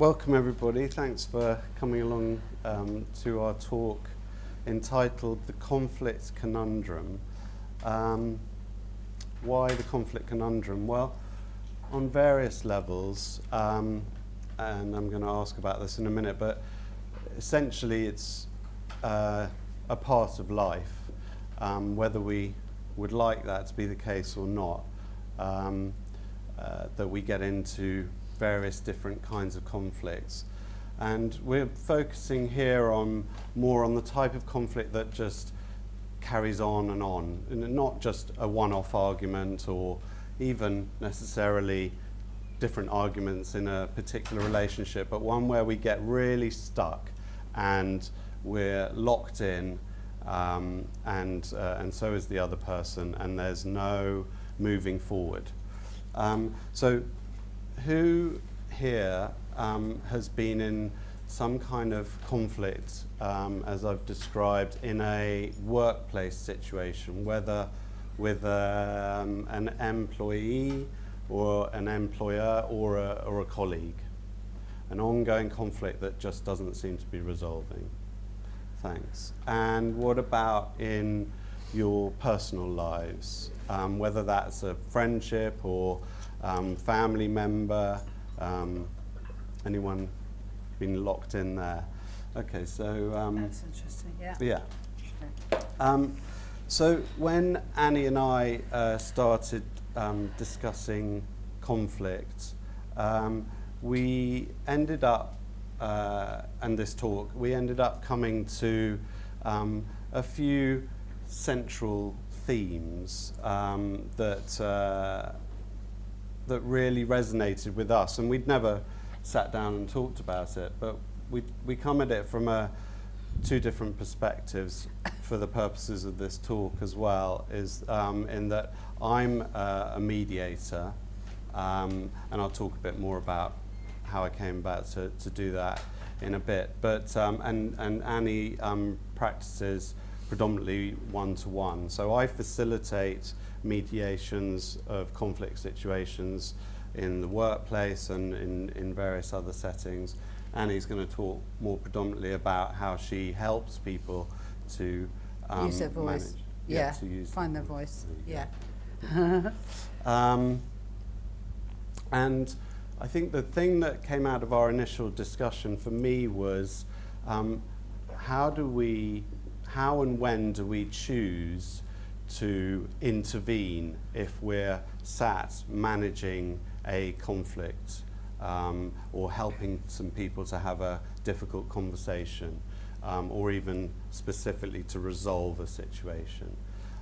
Welcome everybody, thanks for coming along to our talk entitled The Conflict Conundrum. Why the conflict conundrum? Well, on various levels, and I'm going to ask about this in a minute, but essentially it's a part of life, whether we would like that to be the case or not, that we get into various different kinds of conflicts. And we're focusing here on more on the type of conflict that just carries on, and not just a one-off argument or even necessarily different arguments in a particular relationship, but one where we get really stuck and we're locked in, and so is the other person, and there's no moving forward. So who here has been in some kind of conflict, as I've described, in a workplace situation, whether with an employee or an employer or a colleague? An ongoing conflict that just doesn't seem to be resolving. Thanks. And what about in your personal lives, whether that's a friendship or family member? Anyone been locked in there? Okay, so that's interesting. Yeah. Yeah. So when Annie and I started discussing conflict, we ended up, and this talk, we ended up coming to a few central themes that really resonated with us, and we'd never sat down and talked about it, but we come at it from two different perspectives for the purposes of this talk as well, is in that I'm a mediator, and I'll talk a bit more about how I came about to do that in a bit, but and Annie practices predominantly one-to-one, so I facilitate mediations of conflict situations in the workplace and in various other settings. Annie's going to talk more predominantly about how she helps people to use their voice. manage, to use find their voice. Yeah. And I think the thing that came out of our initial discussion for me was how and when do we choose to intervene if we're sat managing a conflict, or helping some people to have a difficult conversation, or even specifically to resolve a situation.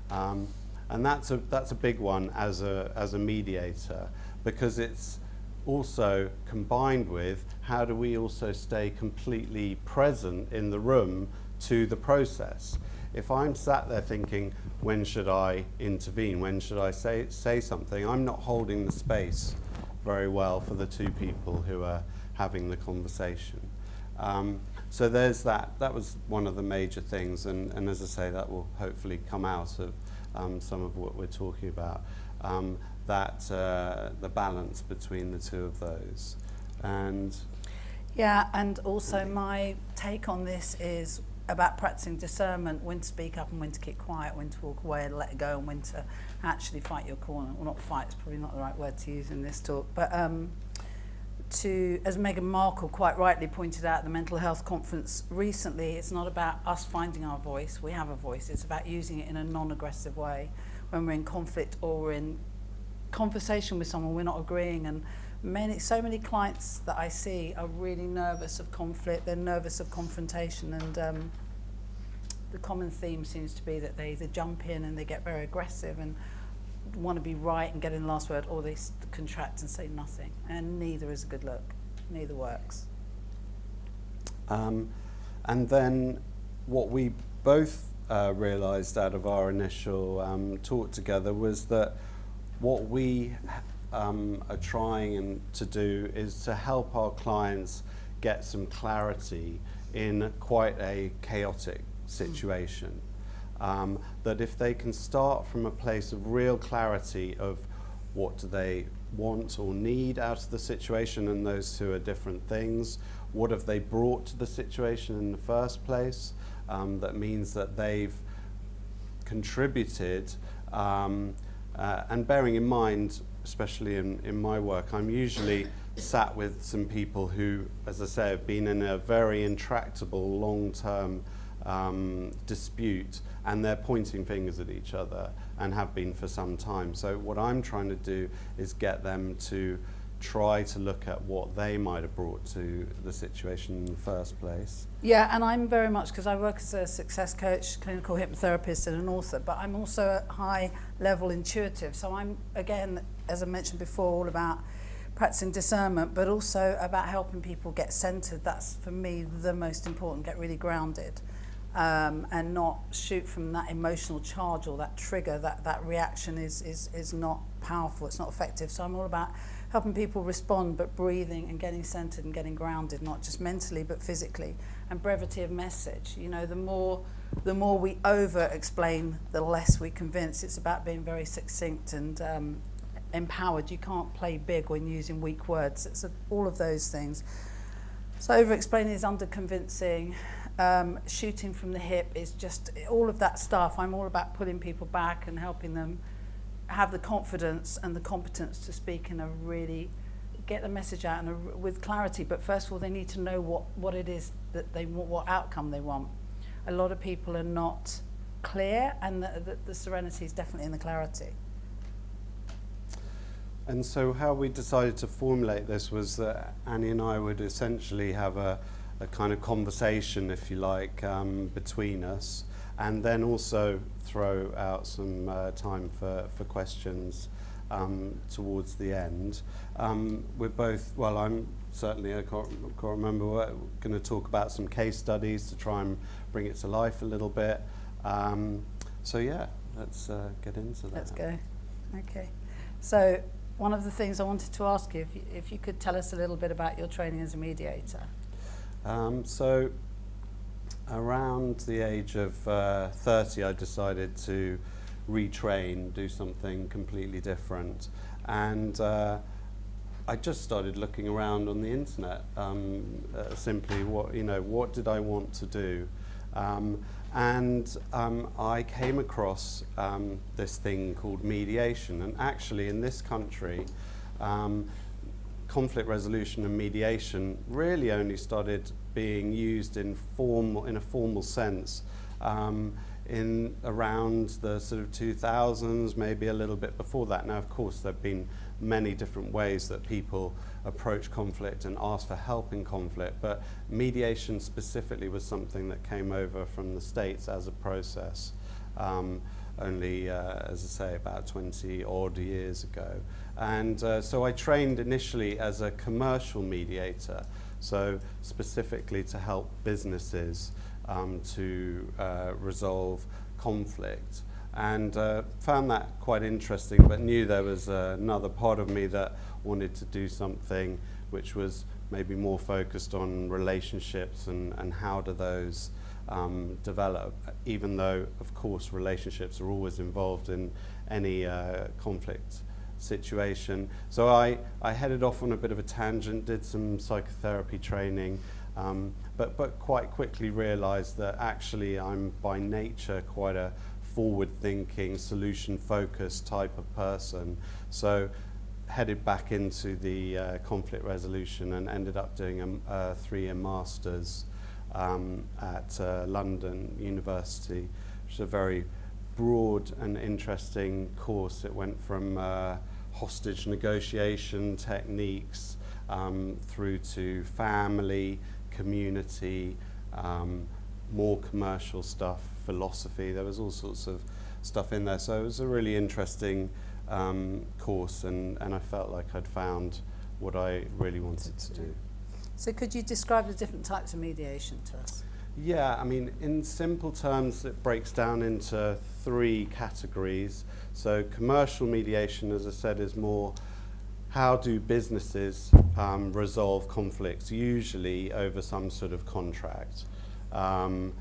And that's a big one as a mediator, because it's also combined with how do we also stay completely present in the room to the process. If I'm sat there thinking, when should I intervene? When should I say something? I'm not holding the space very well for the two people who are having the conversation. So there's that. That was one of the major things, and as I say, that will hopefully come out of some of what we're talking about. The balance between the two of those. And Yeah, and also my take on this is about practicing discernment, when to speak up and when to keep quiet, when to walk away and let it go, and when to actually fight your corner. Well, not fight, it's probably not the right word to use in this talk, but as Meghan Markle quite rightly pointed out at the mental health conference recently, it's not about us finding our voice. We have a voice. It's about using it in a non-aggressive way when we're in conflict or we're in conversation with someone we're not agreeing. And so many clients that I see are really nervous of conflict. They're nervous of confrontation, and the common theme seems to be that they either jump in and they get very aggressive and want to be right and get in the last word, or they contract and say nothing, and neither is a good look. Neither works. And then what we both realised out of our initial talk together was that what we are trying to do is to help our clients get some clarity in quite a chaotic situation. That if they can start from a place of real clarity of what do they want or need out of the situation, and those two are different things. What have they brought to the situation in the first place? That means that they've contributed, and bearing in mind, especially in my work, I'm usually sat with some people who, as I say, have been in a very intractable long-term dispute, and they're pointing fingers at each other and have been for some time. So what I'm trying to do is get them to try to look at what they might have brought to the situation in the first place. Yeah, and I'm very much, because I work as a success coach, clinical hypnotherapist and an author, but I'm also a high level intuitive. So I'm, again, as I mentioned before, all about practicing discernment, but also about helping people get centered. That's for me the most important, get really grounded, and not shoot from that emotional charge or that trigger. That reaction is not powerful, it's not effective. So I'm all about helping people respond, but breathing and getting centered and getting grounded, not just mentally but physically. And brevity of message. You know, the more we over explain, the less we convince. It's about being very succinct and empowered. You can't play big when using weak words. It's all of those things. So over explaining is under convincing. Shooting from the hip is just all of that stuff. I'm all about pulling people back and helping them have the confidence and the competence to speak in a really, get the message out with clarity. But first of all, they need to know what it is that they want, what outcome they want. A lot of people are not clear, and the serenity is definitely in the clarity. And so how we decided to formulate this was that Annie and I would essentially have a kind of conversation, if you like, between us, and then also throw out some time for questions towards the end. We're both, well, I'm certainly, I can't remember, we're going to talk about some case studies to try and bring it to life a little bit. So yeah, let's get into that. Let's go. Okay. So one of the things I wanted to ask you, if you could tell us a little bit about your training as a mediator. So around the age of 30, I decided to retrain, do something completely different. And I just started looking around on the internet, simply what did I want to do? And I came across this thing called mediation. And actually in this country, conflict resolution and mediation really only started being used in a formal sense in around the sort of 2000s, maybe a little bit before that. Now, of course, there have been many different ways that people approach conflict and ask for help in conflict, but mediation specifically was something that came over from the States as a process only, as I say, about 20 odd years ago. And so I trained initially as a commercial mediator, so specifically to help businesses to resolve conflict, and found that quite interesting, but knew there was another part of me that wanted to do something which was maybe more focused on relationships and how do those develop, even though, of course, relationships are always involved in any conflict situation. So I headed off on a bit of a tangent, did some psychotherapy training, but quite quickly realized that actually I'm by nature quite a forward-thinking, solution-focused type of person. So headed back into the conflict resolution and ended up doing a 3-year master's at London University, which is a very broad and interesting course. It went from hostage negotiation techniques through to family, community, more commercial stuff, philosophy. There was all sorts of stuff in there. So it was a really interesting course, and I felt like I'd found what I really wanted to do. So could you describe the different types of mediation to us? Yeah, I mean, in simple terms, it breaks down into 3 categories. So commercial mediation, as I said, is more how do businesses resolve conflicts, usually over some sort of contract. So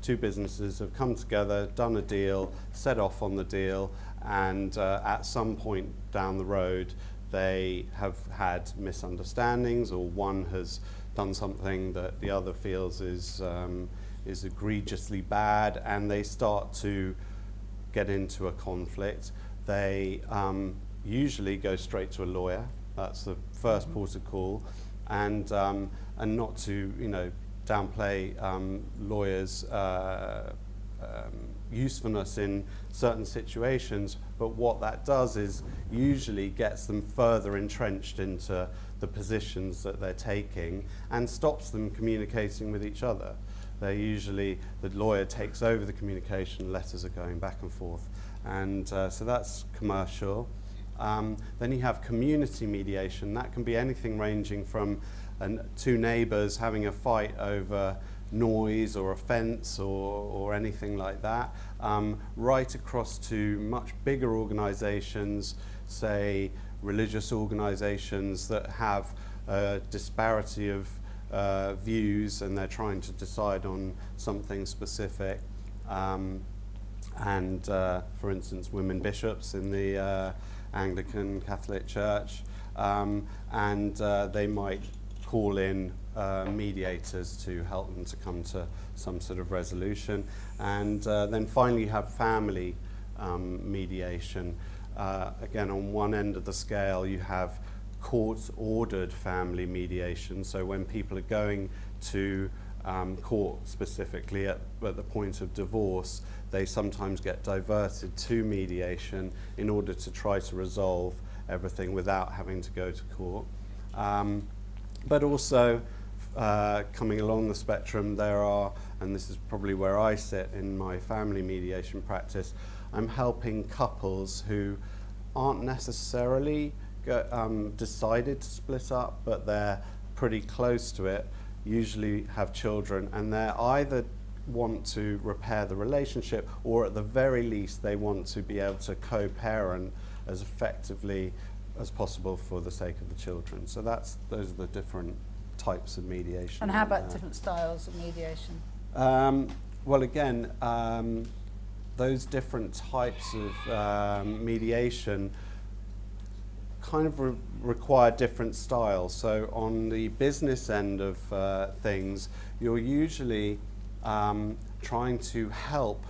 2 businesses have come together, done a deal, set off on the deal, and at some point down the road they have had misunderstandings, or one has done something that the other feels is egregiously bad, and they start to get into a conflict. They usually go straight to a lawyer. That's the first port of call, and not to downplay lawyers' usefulness in certain situations, but what that does is usually gets them further entrenched into the positions that they're taking and stops them communicating with each other. The lawyer takes over the communication, letters are going back and forth, and so that's commercial. Then you have community mediation. That can be anything ranging from two neighbours having a fight over noise or a fence or anything like that, right across to much bigger organisations, say religious organisations that have a disparity of views and they're trying to decide on something specific. For instance, women bishops in the Anglican Catholic Church, and they might call in mediators to help them to come to some sort of resolution. And then finally you have family mediation. Again, on one end of the scale you have court-ordered family mediation, so when people are going to court specifically at the point of divorce, they sometimes get diverted to mediation in order to try to resolve everything without having to go to court. But also, coming along the spectrum, there are, and this is probably where I sit in my family mediation practice, I'm helping couples who aren't necessarily decided to split up, but they're pretty close to it, usually have children, and they either want to repair the relationship, or at the very least they want to be able to co-parent as effectively as possible for the sake of the children. So those are the different types of mediation. And how about different styles of mediation? Well, again, those different types of mediation kind of require different styles. So on the business end of things, you're usually trying to help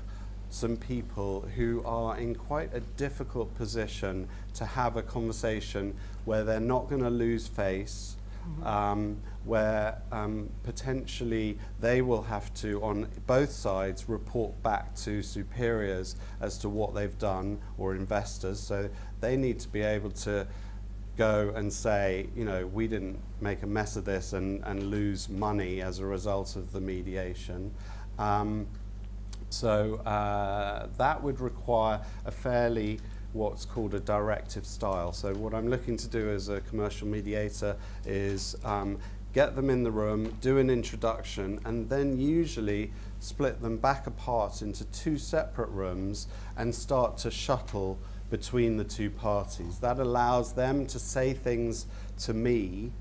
some people who are in quite a difficult position to have a conversation where they're not going to lose face, where potentially they will have to, on both sides, report back to superiors as to what they've done, or investors. So they need to be able to go and say, we didn't make a mess of this and lose money as a result of the mediation. So that would require a fairly, what's called a directive style. So what I'm looking to do as a commercial mediator is get them in the room, do an introduction, and then usually split them back apart into two separate rooms and start to shuttle between the two parties. That allows them to say things to me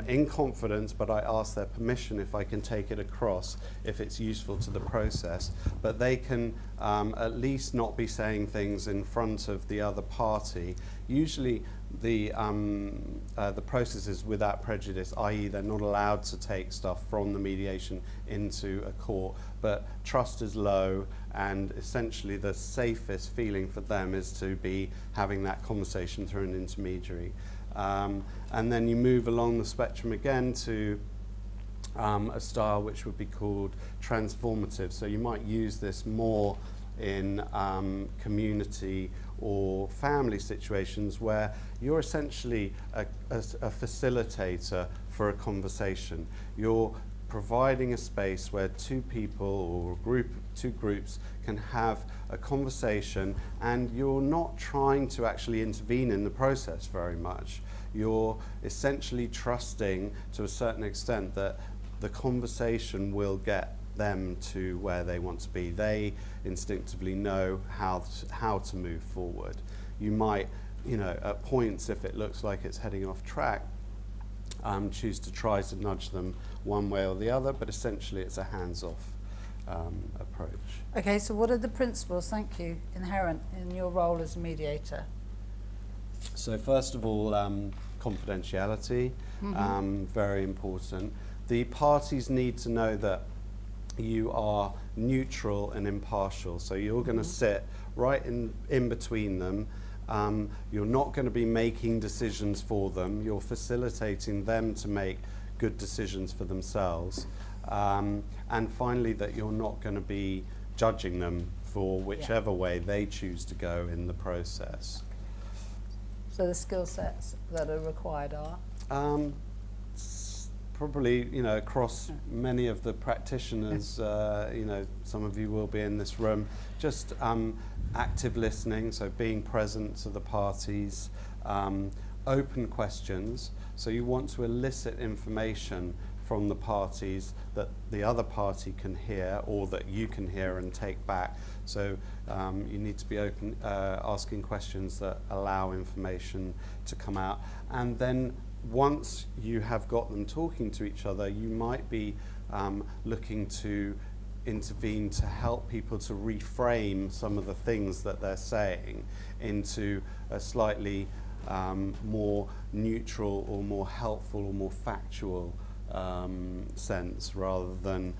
in confidence, but I ask their permission if I can take it across, if it's useful to the process. But they can at least not be saying things in front of the other party. Usually the process is without prejudice, i.e. they're not allowed to take stuff from the mediation into a court, but trust is low, and essentially the safest feeling for them is to be having that conversation through an intermediary. And then you move along the spectrum again to a style which would be called transformative. So you might use this more in community or family situations where you're essentially a facilitator for a conversation. You're providing a space where two people or two groups can have a conversation, and you're not trying to actually intervene in the process very much. You're essentially trusting to a certain extent that the conversation will get them to where they want to be. They instinctively know how to move forward. You might, at points, if it looks like it's heading off track, choose to try to nudge them one way or the other, but essentially it's a hands-off approach. approach. Okay, so what are the principles, thank you, inherent in your role as a mediator? So first of all, confidentiality, very important. The parties need to know that you are neutral and impartial. So you're going to sit right in between them. You're not going to be making decisions for them. You're facilitating them to make good decisions for themselves. And finally, that you're not going to be judging them for whichever way they choose to go in the process. So the skill sets that are required are? Probably, across many of the practitioners, some of you will be in this room, just active listening, so being present to the parties, open questions, so you want to elicit information from the parties that the other party can hear or that you can hear and take back. So you need to be open, asking questions that allow information to come out. And then once you have got them talking to each other, you might be looking to intervene to help people to reframe some of the things that they're saying into a slightly more neutral or more helpful or more factual sense, rather than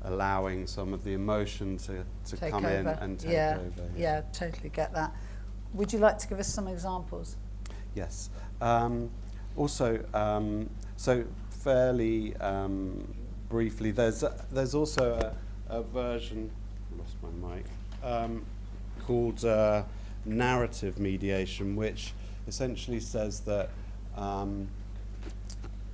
allowing some of the emotion to come in and take over. Yeah, totally get that. Would you like to give us some examples? Yes. Also, so fairly briefly, there's also a version, I lost my mic, called narrative mediation, which essentially says that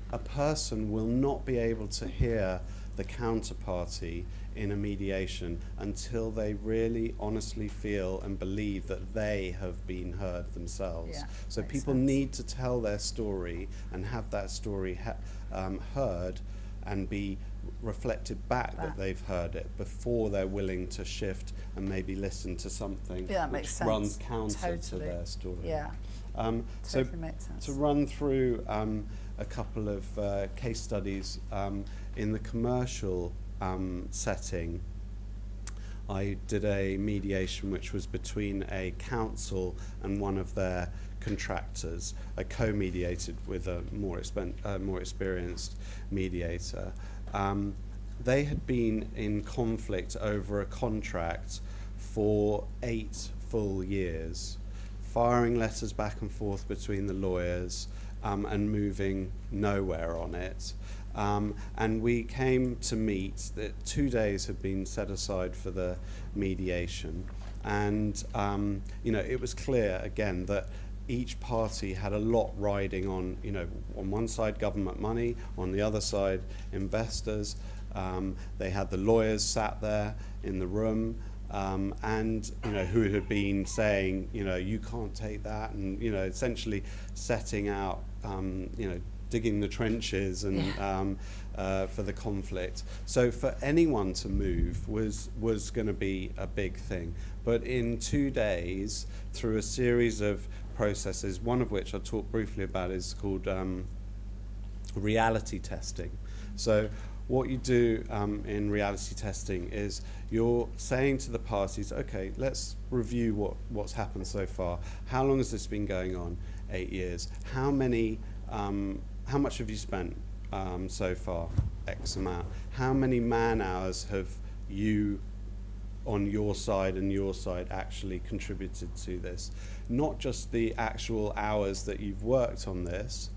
a person will not be able to hear the counterparty in a mediation until they really honestly feel and believe that they have been heard themselves. Yeah, so makes people sense. need to tell their story and have that story heard and be reflected back that they've heard it before they're willing to shift and maybe listen to something Yeah, that which makes sense. runs counter to Totally. their story. Yeah, So totally makes sense. to run through a couple of case studies in the commercial setting, I did a mediation which was between a council and one of their contractors. I co-mediated with a more experienced mediator. They had been in conflict over a contract for 8 full years, firing letters back and forth between the lawyers and moving nowhere on it. And we came to meet, that 2 days had been set aside for the mediation. And, it was clear, again, that each party had a lot riding on, on one side government money, on the other side investors. They had the lawyers sat there in the room, and who had been saying, you can't take that, and essentially setting out, digging the trenches and for the conflict. So for anyone to move was going to be a big thing. But in 2 days, through a series of processes, one of which I'll talk briefly about is called reality testing. So what you do in reality testing is you're saying to the parties, okay, let's review what's happened so far. How long has this been going on? 8 years. How much have you spent so far? X amount. How many man hours have you on your side and your side actually contributed to this? Not just the actual hours that you've worked on this,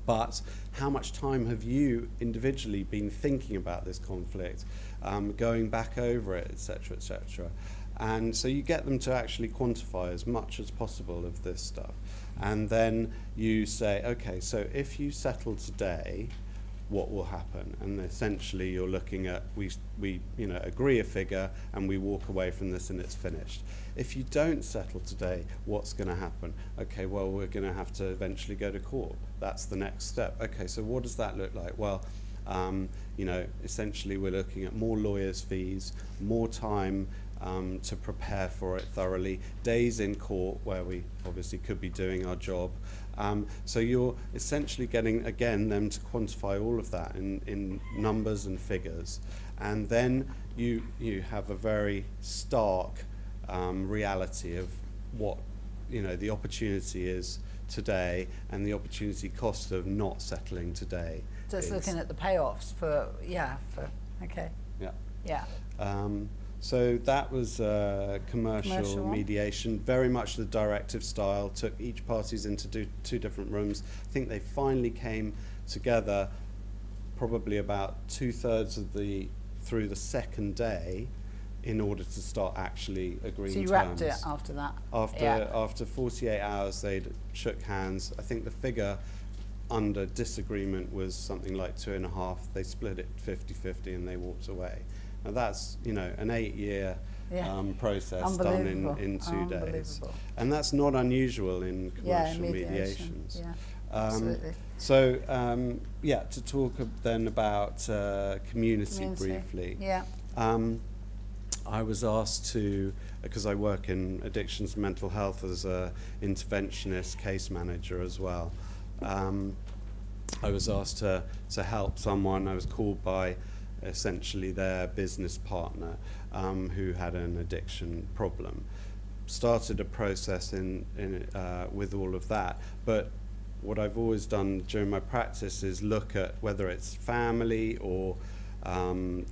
but how much time have you individually been thinking about this conflict, going back over it, etc., etc. And so you get them to actually quantify as much as possible of this stuff. And then you say, okay, so if you settle today, what will happen? And essentially you're looking at, we agree a figure and we walk away from this and it's finished. If you don't settle today, what's going to happen? Okay, well, we're going to have to eventually go to court. That's the next step. Okay, so what does that look like? Well, essentially we're looking at more lawyers' fees, more time to prepare for it thoroughly, days in court where we obviously could be doing our job. So you're essentially getting, again, them to quantify all of that in numbers and figures. and then you have a very stark reality of what the opportunity is today, and the opportunity cost of not settling today. Just looking at the payoffs okay. Yeah. So that was commercial mediation, very much the directive style, took each parties into two different rooms. I think they finally came together probably about 2/3 through the second day in order to start actually agreeing terms. So you wrapped it after that? After 48 hours, they'd shook hands. I think the figure under disagreement was something like 2.5. They split it 50-50 and they walked away. Now that's, an 8-year process done in 2 days. And that's not unusual in commercial mediations. Yeah, absolutely. So, to talk then about community briefly. Yeah. I was asked to, because I work in addictions and mental health as a interventionist case manager as well, I was asked to help someone. I was called by essentially their business partner who had an addiction problem. Started a process with all of that, but what I've always done during my practice is look at whether it's family or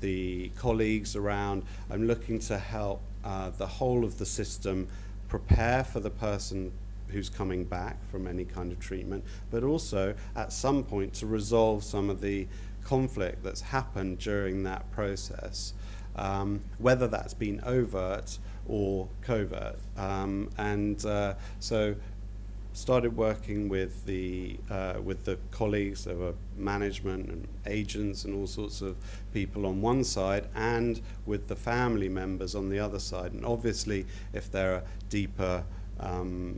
the colleagues around. I'm looking to help the whole of the system prepare for the person who's coming back from any kind of treatment, but also at some point to resolve some of the conflict that's happened during that process, whether that's been overt or covert. So started working with the colleagues. There were management and agents and all sorts of people on one side, and with the family members on the other side. And obviously, if there are deeper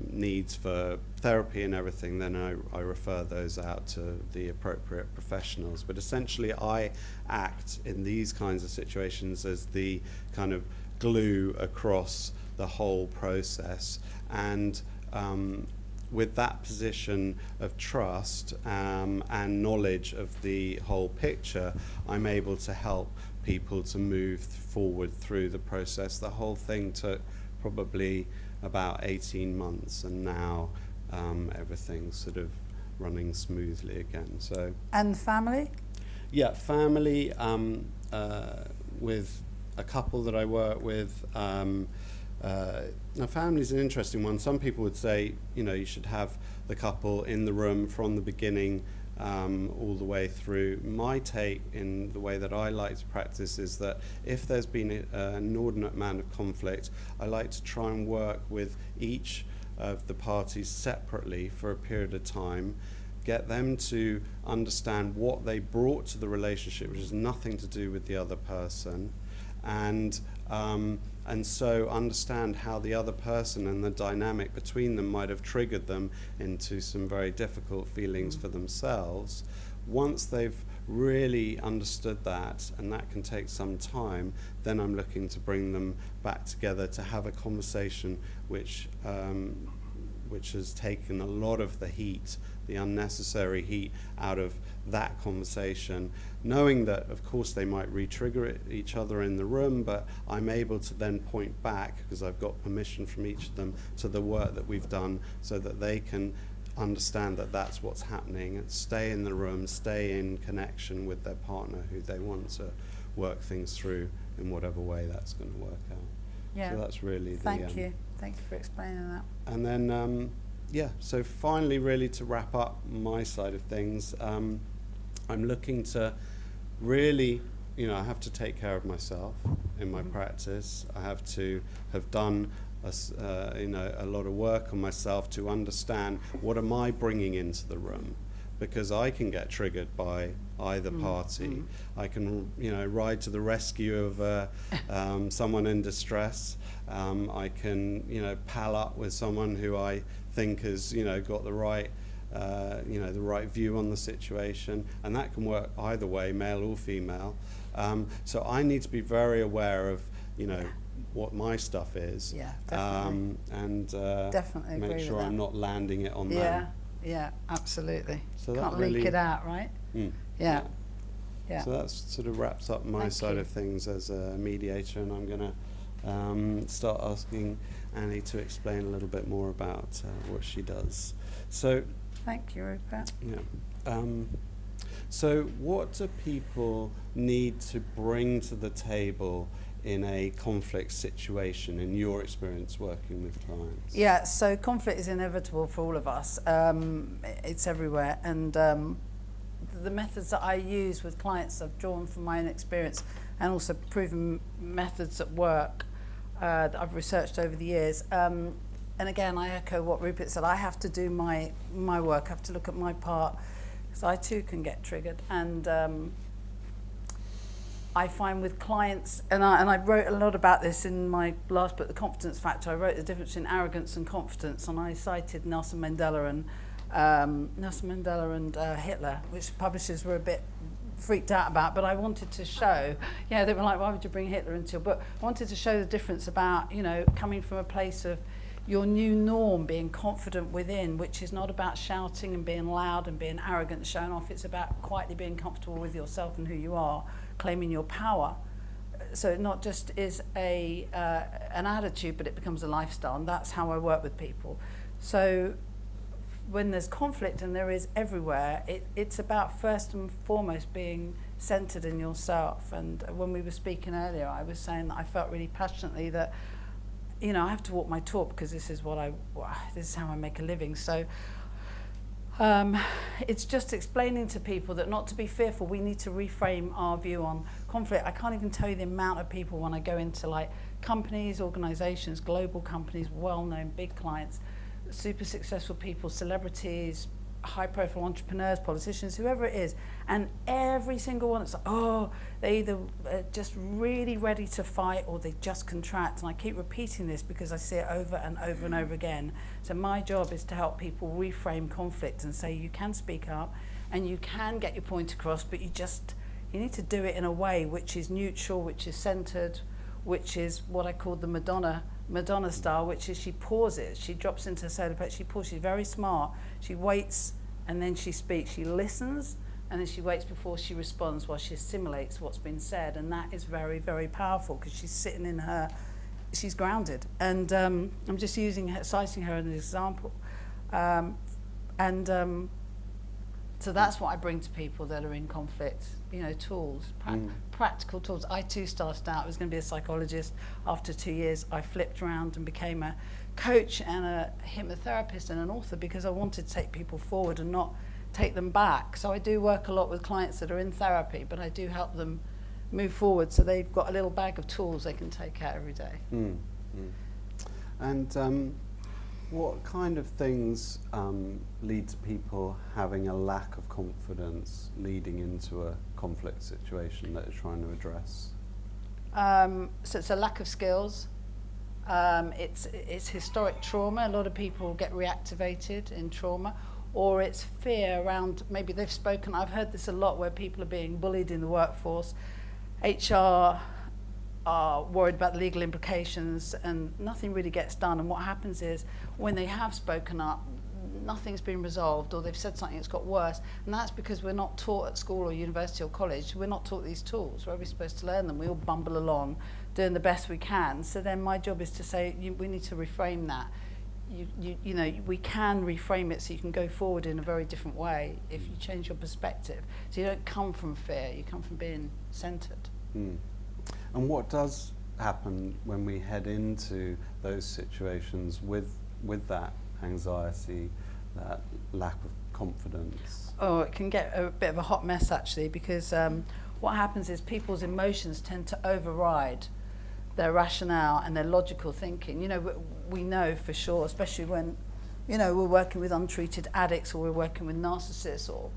needs for therapy and everything, then I refer those out to the appropriate professionals. But essentially, I act in these kinds of situations as the kind of glue across the whole process. And with that position of trust and knowledge of the whole picture, I'm able to help people to move forward through the process. The whole thing took probably about 18 months, and now everything's sort of running smoothly again. So. And family? Yeah, family with a couple that I work with. Now, family's an interesting one. Some people would say, you should have the couple in the room from the beginning all the way through. My take in the way that I like to practice is that if there's been an inordinate amount of conflict, I like to try and work with each of the parties separately for a period of time, get them to understand what they brought to the relationship, which has nothing to do with the other person, and so understand how the other person and the dynamic between them might have triggered them into some very difficult feelings for themselves. Once they've really understood that, and that can take some time, then I'm looking to bring them back together to have a conversation which has taken a lot of the heat, the unnecessary heat, out of that conversation, knowing that of course they might re-trigger each other in the room, but I'm able to then point back, because I've got permission from each of them, to the work that we've done, so that they can understand that that's what's happening, and stay in the room, stay in connection with their partner who they want to work things through in whatever way that's going to work out. Yeah. So that's really Thank you for explaining that. And then so finally, really to wrap up my side of things, I'm looking to really, I have to take care of myself in my practice. I have to have done a lot of work on myself to understand what am I bringing into the room, because I can get triggered by either party. I can, ride to the rescue of someone in distress. I can, pal up with someone who I think has, got the right view on the situation, and that can work either way, male or female. So I need to be very aware of, what my stuff is. Yeah, definitely. And definitely make agree sure with I'm that. not landing it on them. Yeah, absolutely. So Can't that really leak it out, right? Yeah. Yeah. So that sort of wraps up my Thank side you. of things as a mediator, and I'm going to start asking Annie to explain a little bit more about what she does. So, Thank you, Rupert. yeah. So what do people need to bring to the table in a conflict situation, in your experience working with clients? Yeah, so conflict is inevitable for all of us. It's everywhere. And the methods that I use with clients I've drawn from my own experience, and also proven methods at work that I've researched over the years. And again, I echo what Rupert said. I have to do my work. I have to look at my part, because I too can get triggered. And I find with clients, and I wrote a lot about this in my last book, The Confidence Factor. I wrote the difference between arrogance and confidence, and I cited Nelson Mandela and Hitler, which publishers were a bit freaked out about, but I wanted to show, yeah, they were like, why would you bring Hitler into your book? I wanted to show the difference about, you know, coming from a place of your new norm, being confident within, which is not about shouting and being loud and being arrogant and showing off. It's about quietly being comfortable with yourself and who you are, claiming your power. So it not just is an attitude, but it becomes a lifestyle, and that's how I work with people. So when there's conflict, and there is everywhere, it's about first and foremost being centered in yourself. And when we were speaking earlier, I was saying that I felt really passionately that, you know, I have to walk my talk, because this is how I make a living. So it's just explaining to people that not to be fearful. We need to reframe our view on conflict. I can't even tell you the amount of people when I go into like companies, organizations, global companies, well-known big clients, super successful people, celebrities, high-profile entrepreneurs, politicians, whoever it is, and every single one, it's like, oh, they either just really ready to fight, or they just contract. And I keep repeating this because I see it over and over and over again. So my job is to help people reframe conflict and say you can speak up and you can get your point across, but you need to do it in a way which is neutral, which is centered, which is what I call the Madonna style, which is she pauses, she drops into a solar plexus, she pauses, she's very smart, she waits and then she speaks, she listens and then she waits before she responds while she assimilates what's been said. And that is very, very powerful, because she's sitting in her, she's grounded. And I'm just citing her as an example. So that's what I bring to people that are in conflict, you know, tools, practical tools. I too started out, I was going to be a psychologist. After 2 years, I flipped around and became a coach and a hypnotherapist and an author, because I wanted to take people forward and not take them back. So I do work a lot with clients that are in therapy, but I do help them move forward, so they've got a little bag of tools they can take out every day. And what kind of things lead to people having a lack of confidence leading into a conflict situation that you're trying to address? So it's a lack of skills. It's historic trauma. A lot of people get reactivated in trauma, or it's fear around, maybe they've spoken, I've heard this a lot, where people are being bullied in the workforce. HR are worried about the legal implications, and nothing really gets done. And what happens is, when they have spoken up, nothing's been resolved, or they've said something that's got worse. And that's because we're not taught at school or university or college, we're not taught these tools. Where are we supposed to learn them? We all bumble along, doing the best we can. So then my job is to say, we need to reframe that. You know, we can reframe it so you can go forward in a very different way if you change your perspective. So you don't come from fear, you come from being centered. And what does happen when we head into those situations with that anxiety, that lack of confidence? Oh, it can get a bit of a hot mess, actually, because what happens is people's emotions tend to override their rationale and their logical thinking. You know, we know for sure, especially when, you know, we're working with untreated addicts, or we're working with narcissists, or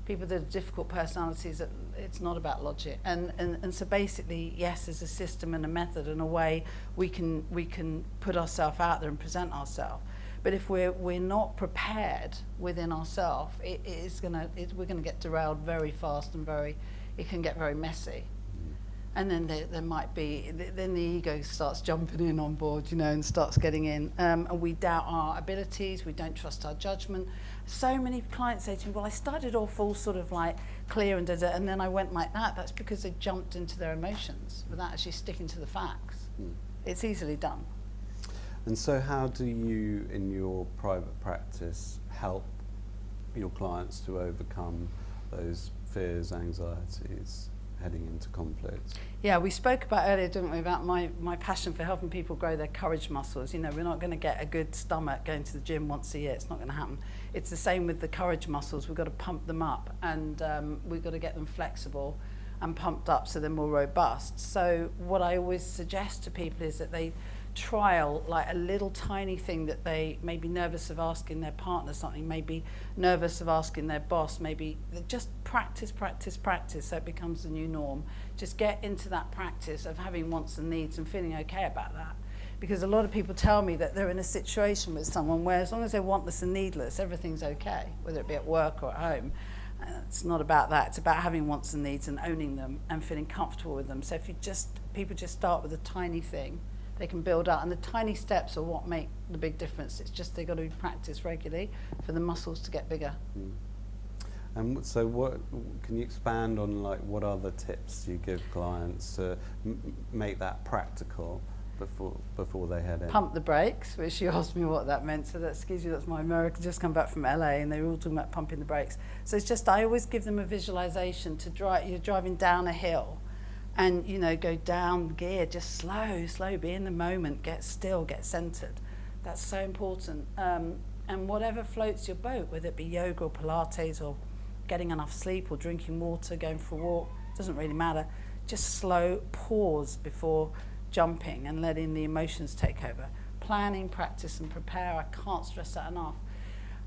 people that have difficult personalities, that it's not about logic. And so basically, yes, there's a system and a method and a way we can put ourselves out there and present ourselves. But if we're not prepared within ourselves, we're gonna get derailed very fast, and it can get very messy. And then there might be, then the ego starts jumping in on board, you know, and starts getting in. And we doubt our abilities, we don't trust our judgment. So many clients say to me, well, I started off all sort of like clear and and then I went like that. That's because they jumped into their emotions without actually sticking to the facts. It's easily done. And so how do you, in your private practice, help your clients to overcome those fears, anxieties, heading into conflict? Yeah, we spoke about earlier, didn't we, about my passion for helping people grow their courage muscles. You know, we're not going to get a good stomach going to the gym once a year. It's not going to happen. It's the same with the courage muscles. We've got to pump them up, and we've got to get them flexible and pumped up so they're more robust. So what I always suggest to people is that they trial like a little tiny thing that they may be nervous of asking their partner something, maybe nervous of asking their boss, maybe just practice so it becomes the new norm. Just get into that practice of having wants and needs and feeling okay about that. Because a lot of people tell me that they're in a situation with someone where as long as they're wantless and needless, everything's okay, whether it be at work or at home. It's not about that. It's about having wants and needs and owning them and feeling comfortable with them. So if people just start with a tiny thing, they can build up, and the tiny steps are what make the big difference. It's just they've got to be practiced regularly for the muscles to get bigger. And so what can you expand on, like what other tips you give clients to make that practical before they head in? Pump the brakes, which you asked me what that meant. So that's my American, just come back from LA, and they were all talking about pumping the brakes. So it's just, I always give them a visualization to drive. You're driving down a hill, and you know, go down gear, just slow, be in the moment, get still, get centered. That's so important. And whatever floats your boat, whether it be yoga or Pilates or getting enough sleep or drinking water, going for a walk, doesn't really matter. Just slow, pause before jumping and letting the emotions take over. Planning, practice and prepare, I can't stress that enough.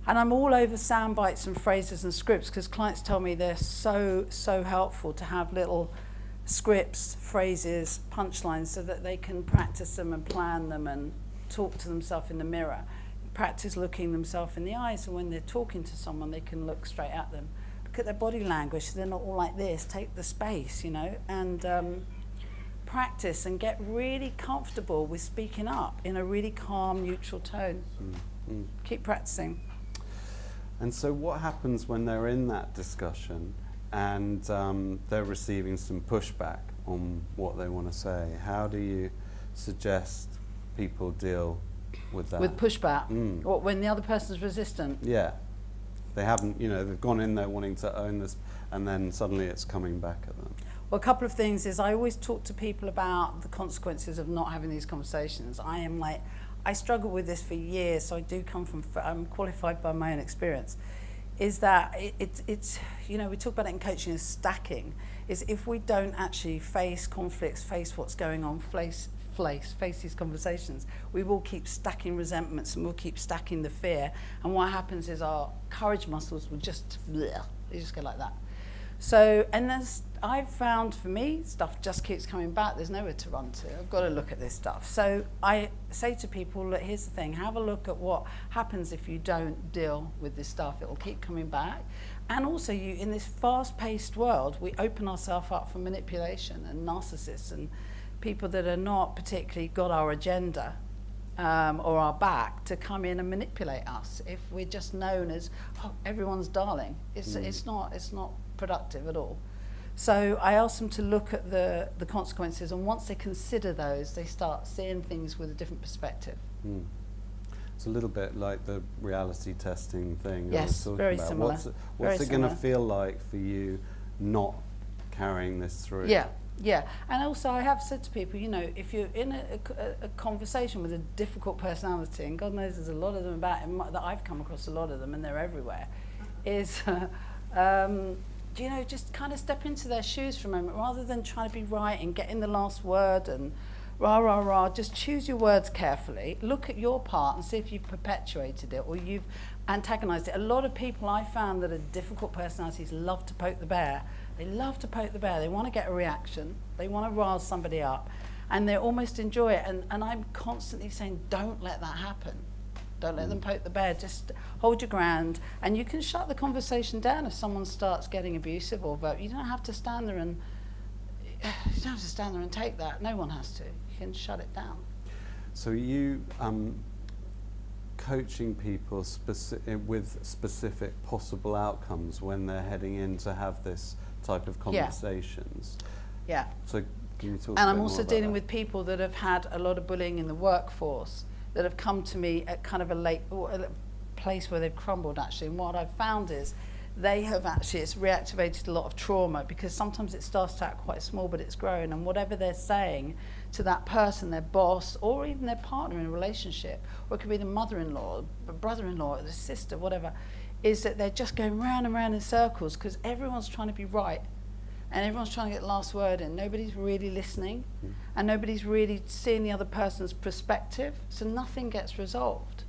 And I'm all over sound bites and phrases and scripts because clients tell me they're so helpful to have little scripts, phrases, punchlines so that they can practice them and plan them and talk to themselves in the mirror. Practice looking themselves in the eyes, so when they're talking to someone they can look straight at them. Look at their body language so they're not all like this. Take the space, you know, and practice and get really comfortable with speaking up in a really calm, neutral tone. Keep practicing. And so what happens when they're in that discussion and they're receiving some pushback on what they want to say? How do you suggest people deal with that? With pushback? What, when the other person's resistant? Yeah. They haven't, you know, they've gone in there wanting to own this, and then suddenly it's coming back at them. Well, a couple of things is I always talk to people about the consequences of not having these conversations. I struggle with this for years, so I do come from, I'm qualified by my own experience, is that it's you know, we talk about it in coaching as stacking, is if we don't actually face conflicts, face what's going on, face these conversations, we will keep stacking resentments and we'll keep stacking the fear, and what happens is our courage muscles will just, they just go like that. So, and I've found for me, stuff just keeps coming back. There's nowhere to run to. I've got to look at this stuff. So I say to people, look, here's the thing. Have a look at what happens if you don't deal with this stuff. It'll keep coming back. And also, in this fast-paced world, we open ourselves up for manipulation and narcissists and people that are not particularly got our agenda or our back to come in and manipulate us. If we're just known as everyone's darling, it's not productive at all. So I ask them to look at the consequences, and once they consider those, they start seeing things with a different perspective. It's a little bit like the reality testing thing. Yes, very similar. What's it going to feel like for you not carrying this through? Yeah, and also I have said to people, you know, if you're in a conversation with a difficult personality, and God knows there's a lot of them that I've come across, a lot of them, and they're everywhere, is you know, just kind of step into their shoes for a moment rather than trying to be right and get in the last word and rah. Just choose your words carefully. Look at your part and see if you've perpetuated it or you've antagonized it. A lot of people I found that are difficult personalities love to poke the bear. They love to poke the bear. They want to get a reaction. They want to rile somebody up, and they almost enjoy it. And I'm constantly saying, don't let that happen. Don't let them poke the bear. Just hold your ground, and you can shut the conversation down if someone starts getting abusive or you don't have to stand there and you don't have to stand there and take that. No one has to. You can shut it down. So you coaching people with specific possible outcomes when they're heading in to have this type of conversations. Yeah. So can you talk And a I'm bit also more about dealing that? with people that have had a lot of bullying in the workforce, that have come to me at kind of a place where they've crumbled, actually. And what I've found is they have actually, it's reactivated a lot of trauma, because sometimes it starts out quite small, but it's growing. And whatever they're saying to that person, their boss, or even their partner in a relationship, or it could be the mother-in-law, the brother-in-law, the sister, whatever, is that they're just going round and round in circles because everyone's trying to be right. And everyone's trying to get the last word in. Nobody's really listening, and nobody's really seeing the other person's perspective, so nothing gets resolved.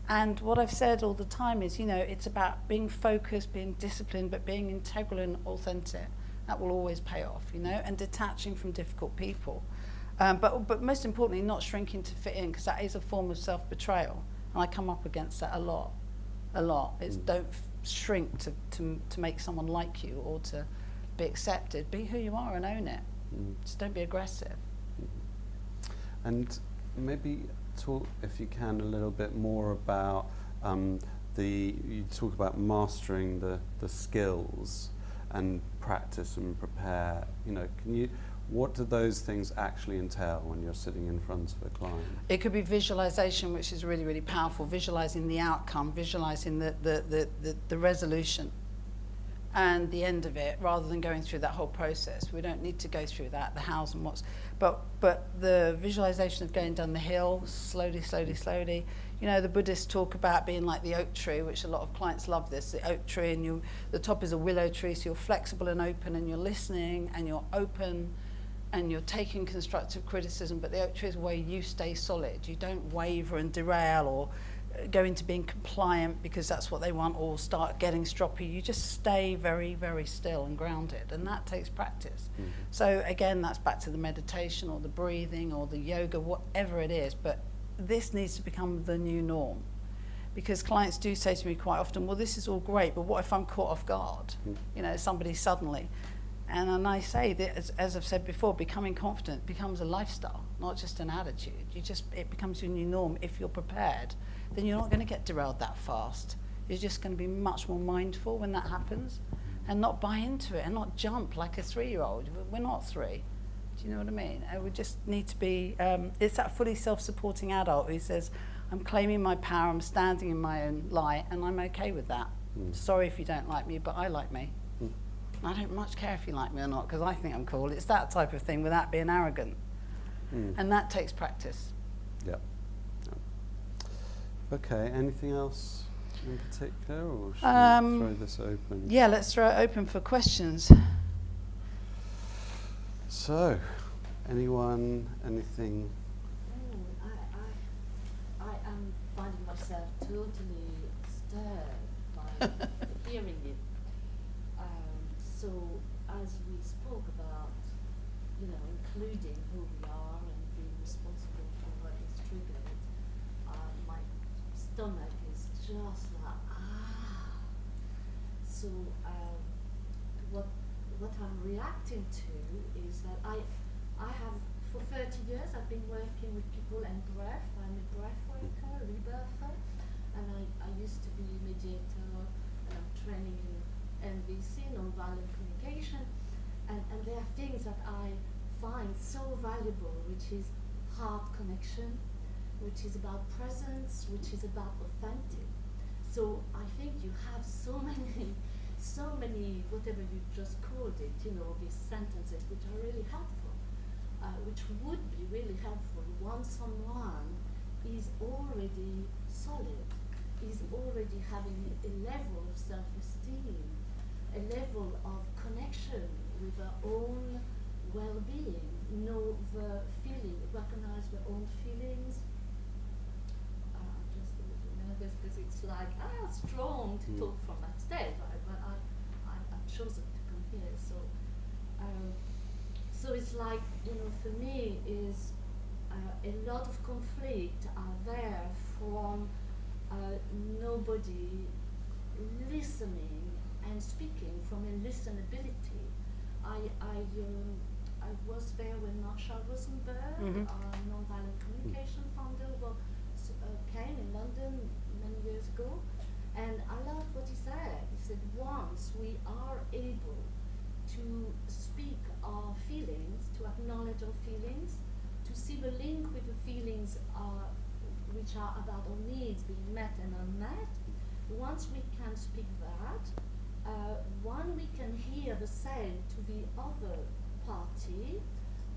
And what I've said all the time is, it's about being focused, being disciplined, but being integral and authentic. That will always pay off, and detaching from difficult people. But most importantly, not shrinking to fit in, because that is a form of self-betrayal. And I come up against that a lot. It's don't shrink to make someone like you or to be accepted. Be who you are and own it. Just don't be aggressive. And maybe talk, if you can, a little bit more about you talk about mastering the skills and practice and prepare. What do those things actually entail when you're sitting in front of a client? It could be visualization, which is really, really powerful. Visualizing the outcome, visualizing the resolution and the end of it, rather than going through that whole process. We don't need to go through that, the hows and what's, but the visualization of going down the hill, slowly. The Buddhists talk about being like the oak tree, which a lot of clients love this, the oak tree, and the top is a willow tree, so you're flexible and open, and you're listening, and you're open, and you're taking constructive criticism, but the oak tree is where you stay solid. You don't waver and derail or go into being compliant because that's what they want, or start getting stroppy. You just stay very, very still and grounded, and that takes practice. So again, that's back to the meditation or the breathing or the yoga, whatever it is, but this needs to become the new norm, because clients do say to me quite often, well, this is all great, but what if I'm caught off guard? Somebody suddenly. And I say that, as I've said before, becoming confident becomes a lifestyle, not just an attitude. It becomes your new norm. If you're prepared, then you're not going to get derailed that fast. You're just going to be much more mindful when that happens, and not buy into it, and not jump like a 3-year-old. We're not 3. Do you know what I mean? We just need to be, it's that fully self-supporting adult who says, I'm claiming my power, I'm standing in my own light, and I'm okay with that. Sorry if you don't like me, but I like me. I don't much care if you like me or not, because I think I'm cool. It's that type of thing without being arrogant. And that takes practice. Yep. Okay, anything else in particular, or should we throw this open? Yeah, let's throw it open for questions. So, anyone, anything? I am finding myself totally stirred by hearing it. So as we spoke about, including who we are and being responsible for what is triggered, my stomach is just like, So what I'm reacting to is that I have, for 30 years, I've been working with people and breath. I'm a breath worker, rebirther, and I used to be mediator, and I'm training in NVC, nonviolent communication, and there are things that I find so valuable, which is heart connection, which is about presence, which is about authentic. So I think you have so many, whatever you just called it, these sentences which are really helpful, which would be really helpful once someone is already solid, is already having a level of self-esteem, a level of connection with their own well-being, know the feeling, recognize their own feelings. I'm just a little nervous because it's like, strong to talk from that stage, right? But I've chosen to come here. So it's like, for me is a lot of conflict are there from nobody listening and speaking from a listenability. I I was there when Marshall Rosenberg, nonviolent communication founder, came in London many years ago, and I loved what he said. He said, once we are able to speak our feelings, to acknowledge our feelings, to see the link with the feelings which are about our needs being met and unmet, once we can speak that, when we can hear the same to the other party,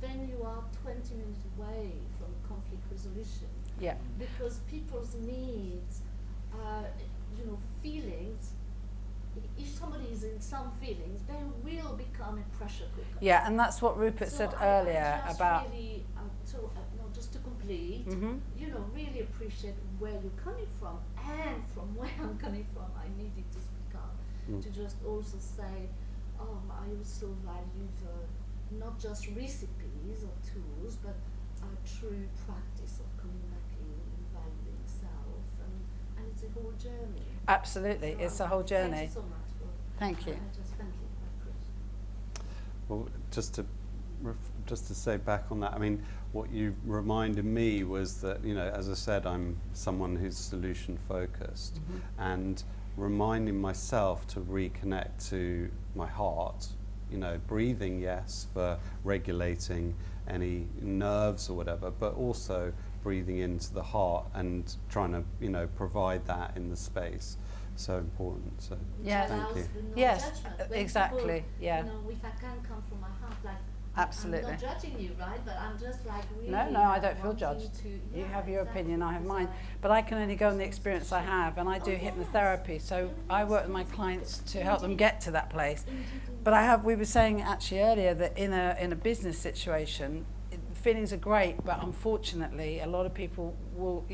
then you are 20 minutes away from conflict resolution. Yeah. Because people's needs, feelings, if somebody is in some feelings, they will become a pressure cooker. Yeah, and that's what Rupert said earlier I just about. Really, just to complete, really appreciate where you're coming from, and from where I'm coming from, I needed to speak up to just also say, I also value not just recipes or tools, but a true practice of communicating and valuing self, and it's a whole journey. Absolutely, So it's a whole journey. Thank you so much for. Thank you. Thank you, Chris. Well, just to say back on that, I mean, what you reminded me was that, as I said, I'm someone who's solution focused, and reminding myself to reconnect to my heart, breathing, yes, for regulating any nerves or whatever, but also breathing into the heart and trying to, provide that in the space. So important. So Yeah. thank you. Yes, Judgment. When exactly, people, yeah. If I can come from my heart, like, Absolutely. I'm not judging you, right? But I'm just like really. No, I don't feel wanting judged. to- You yeah, have your exactly, opinion, I have because mine. But I can only go on the experience I have, and I do Oh, yes. hypnotherapy, so I work with my clients to help them Indeed. get to that place. Indeed. But we were saying actually earlier that in a business situation, feelings are great, but unfortunately a lot of people will,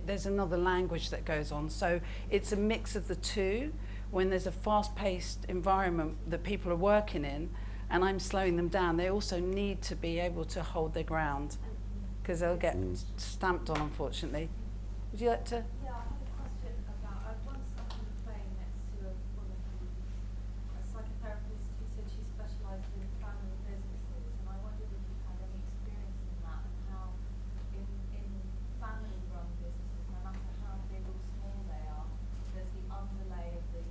there's another language that goes on. So it's a mix of the two. When there's a fast-paced environment that people are working in, and I'm slowing them down, they also need to be able to hold their ground, because they'll get stamped on, unfortunately. Would you like to? Yeah, I had a question about, I once sat on a plane next to a woman who's a psychotherapist who said she specialised in family businesses, and I wondered if you had any experience in that, and how in family-run businesses, no matter how big or small they are, there's the underlay of the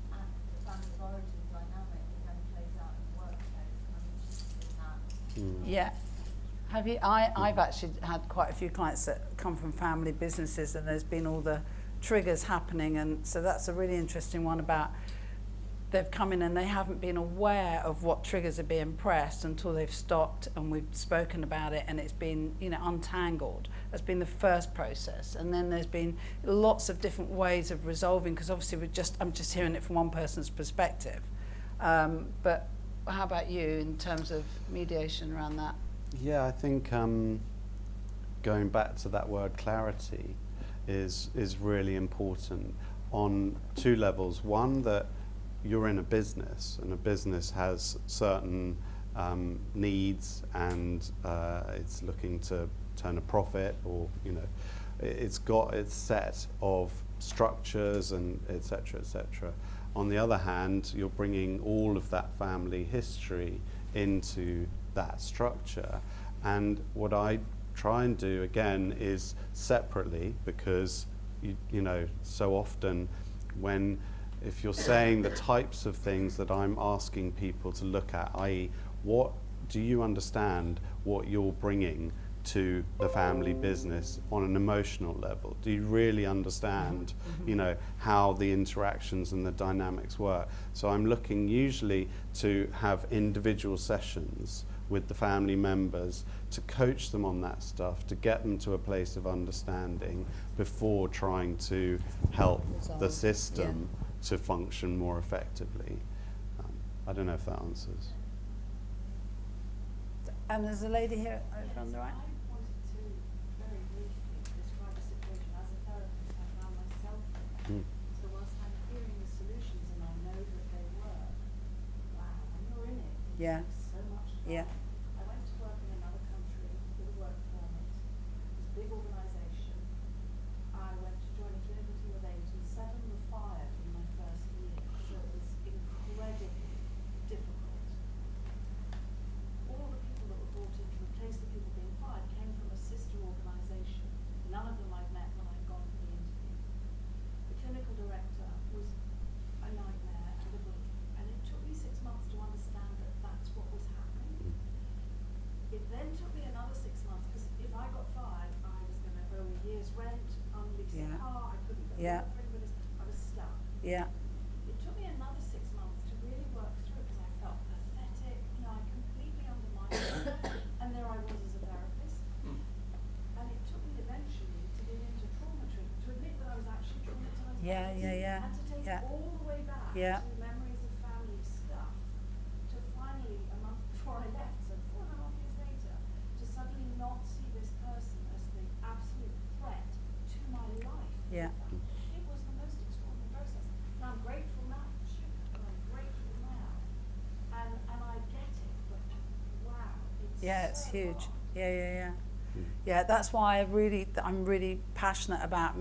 family's origin dynamic that then plays out in the workplace, and I'm interested in that. Yeah. Have you? I've actually had quite a few clients that come from family businesses, and there's been all the triggers happening, and so that's a really interesting one about they've come in and they haven't been aware of what triggers are being pressed until they've stopped and we've spoken about it, and it's been untangled. That's been the first process, and then there's been lots of different ways of resolving, because obviously I'm just hearing it from one person's perspective. But how about you in terms of mediation around that? Yeah, I think going back to that word clarity is really important on two levels. One, that you're in a business, and a business has certain needs, and it's looking to turn a profit, or it's got its set of structures and etc. etc. On the other hand, you're bringing all of that family history into that structure, and what I try and do again is separately, because so often if you're saying the types of things that I'm asking people to look at, i.e. what do you understand what you're bringing to the family business on an emotional level? Do you really understand how the interactions and the dynamics work? So I'm looking usually to have individual sessions with the family members to coach them on that stuff, to get them to a place of understanding before trying to help the system to function more effectively. I don't know if that answers. And there's a lady here over on the right. I wanted to very briefly describe a situation as a therapist I found myself in. So whilst I'm hearing the solutions and I know that they work, wow, when you're in it, it Yeah. takes so much time. Yeah. I went to work in another country with a work permit. It was a big organisation. I went to join a clinical team of 8, and 7 were fired in my first year. So it was incredibly difficult. All the people that were brought in release Yeah. the car, I couldn't go Yeah. for anybody, I was stuck. Yeah. It took me another 6 months to really work through it because I felt pathetic, you know, I completely undermined it, and there I was as a therapist. And it took me eventually to get into trauma treatment, to admit that I was actually traumatized. Yeah, by yeah, this, yeah, and to take yeah. it all the way back Yeah. to memories of family stuff, to finally, a month before I left, so 4.5 years later, to suddenly not see this person as the absolute threat to my life. Yeah. It was the most extraordinary process. Now I'm grateful now, and I'm grateful now, and I get it, but wow, it's Yeah, it's so huge. hard. Yeah, yeah, yeah. Yeah, that's why I'm really passionate about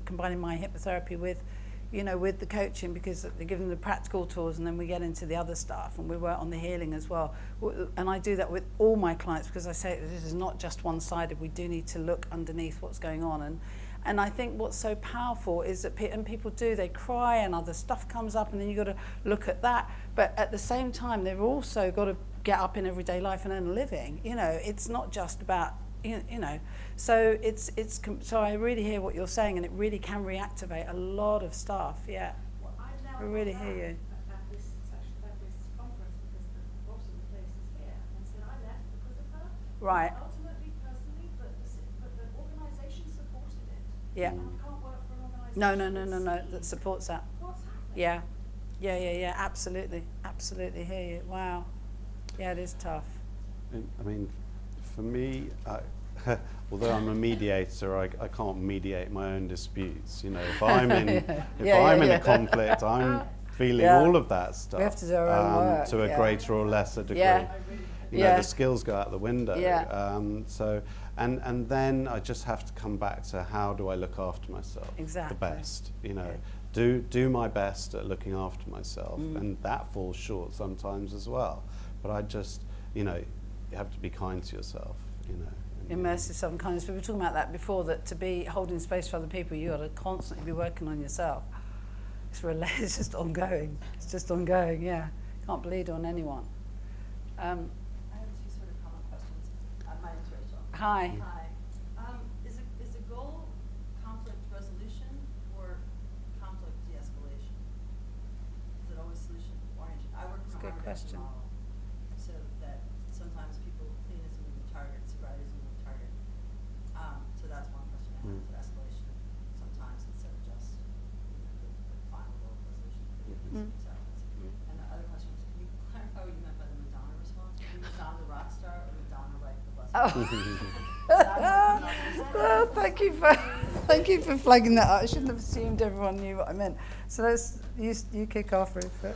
combining my hypnotherapy with, you know, with the coaching, because they give them the practical tools and then we get into the other stuff and we work on the healing as well. And I do that with all my clients because I say this is not just one-sided. We do need to look underneath what's going on. And I think what's so powerful is that people they cry and other stuff comes up and then you've got to look at that. But at the same time, they've also got to get up in everyday life and earn a living. You know, it's not just about, you know. So so I really hear what you're saying, and it really can reactivate a lot of stuff. Yeah. Well, I now I really got hear back you. at this session, at this conference, because the boss of the place is here, and said I left because of her. Right. Not ultimately, personally, but the organisation supported it. Yeah. And I can't work for an organisation. No. That supports that. What's happening? Yeah. Yeah. Absolutely. Absolutely hear you. Wow. Yeah, it is tough. I mean, for me, although I'm a mediator, I can't mediate my own disputes. You know, if I'm in in a conflict, I'm feeling Yeah. all of that stuff. We have to do our own work, to a yeah. greater or lesser degree. Yeah. You know, Yeah. the skills go out the window. Yeah. So and then I just have to come back to how do I look after myself Exactly. the best. You know, Yeah. do my best at looking after myself, and that falls short sometimes as well. But I just, you know, you have to be kind to yourself. You know. Immerse yourself in kindness. We were talking about that before, that to be holding space for other people, you got to constantly be working on yourself. It's just ongoing. It's just ongoing, yeah. Can't bleed on anyone. I have two sort of common questions. My name's Rachel. Hi. Hi. Is a goal conflict resolution or conflict de-escalation? Is it always solution oriented? I work That's a from a good harm reduction question. model, so that sometimes people clean as a moving target, sobriety is a moving target. So that's one question I have. Is it escalation sometimes instead of just the final goal of resolution for the acceptance? And the other question is, can you clarify what you meant by the Madonna response? Were you Madonna the rock star or Madonna like the blessed? Oh, thank you for flagging that up. I shouldn't have assumed everyone knew what I meant. So you kick off, Rupert.